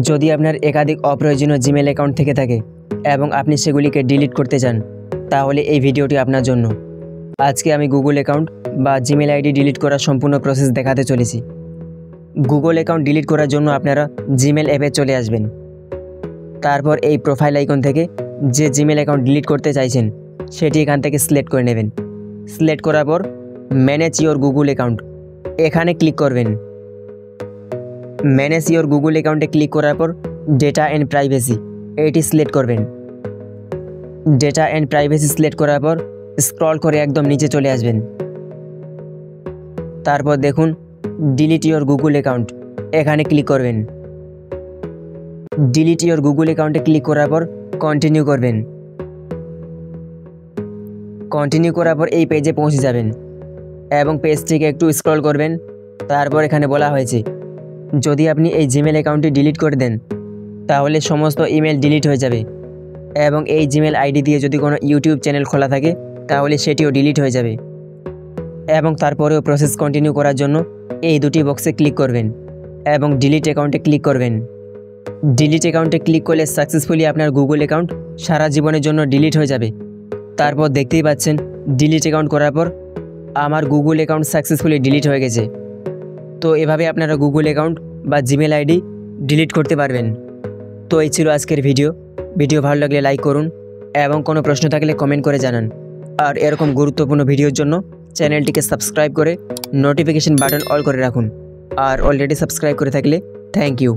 যদি আপনার একাধিক অপ্রয়োজনীয় জিমেল অ্যাকাউন্ট থেকে থাকে এবং আপনি সেগুলিকে ডিলিট করতে চান, তাহলে এই ভিডিওটি আপনার জন্য। আজকে আমি গুগল অ্যাকাউন্ট বা জিমেল আইডি ডিলিট করার সম্পূর্ণ প্রসেস দেখাতে চলেছি। গুগল অ্যাকাউন্ট ডিলিট করার জন্য আপনারা জিমেল অ্যাপে চলে আসবেন। তারপর এই প্রোফাইল আইকন থেকে যে জিমেল অ্যাকাউন্ট ডিলিট করতে চাইছেন সেটি এখান থেকে সিলেক্ট করে নেবেন। সিলেক্ট করার পর ম্যানেজ ইওর গুগল অ্যাকাউন্ট এখানে ক্লিক করবেন। ম্যানেজ ইওর গুগল অ্যাকাউন্টে ক্লিক করার পর ডেটা অ্যান্ড প্রাইভেসি এটি সিলেক্ট করবেন। ডেটা অ্যান্ড প্রাইভেসি সিলেক্ট করার পর স্ক্রল করে একদম নিচে চলে আসবেন। তারপর দেখুন ডিলিট ইওর গুগল অ্যাকাউন্ট এখানে ক্লিক করবেন। ডিলিট ইওর গুগল অ্যাকাউন্টে ক্লিক করার পর কন্টিনিউ করবেন। কন্টিনিউ করার পর এই পেজে পৌঁছে যাবেন এবং পেজটিকে একটু স্ক্রল করবেন। তারপর এখানে বলা হয়েছে যদি আপনি এই জিমেল অ্যাকাউন্টটি ডিলিট করে দেন তাহলে সমস্ত ইমেল ডিলিট হয়ে যাবে এবং এই জিমেল আইডি দিয়ে যদি কোনো ইউটিউব চ্যানেল খোলা থাকে তাহলে সেটিও ডিলিট হয়ে যাবে। এবং তারপরেও প্রসেস কন্টিনিউ করার জন্য এই দুটি বক্সে ক্লিক করবেন এবং ডিলিট অ্যাকাউন্টে ক্লিক করবেন। ডিলিট অ্যাকাউন্টে ক্লিক করলে সাকসেসফুলি আপনার গুগল অ্যাকাউন্ট সারা জীবনের জন্য ডিলিট হয়ে যাবে। তারপর দেখতেই পাচ্ছেন ডিলিট অ্যাকাউন্ট করার পর আমার গুগল অ্যাকাউন্ট সাকসেসফুলি ডিলিট হয়ে গেছে। তো এভাবে আপনারা গুগল অ্যাকাউন্ট বা জিমেল আইডি ডিলিট করতে পারবেন। তো এই ছিল আজকের ভিডিও ভালো লাগলে লাইক করুন এবং কোনো প্রশ্ন থাকলে কমেন্ট করে জানান। আর এরকম গুরুত্বপূর্ণ ভিডিওর জন্য চ্যানেলটিকে সাবস্ক্রাইব করে নোটিফিকেশন বাটন অল করে রাখুন। আর অলরেডি সাবস্ক্রাইব করে থাকলে থ্যাংক ইউ।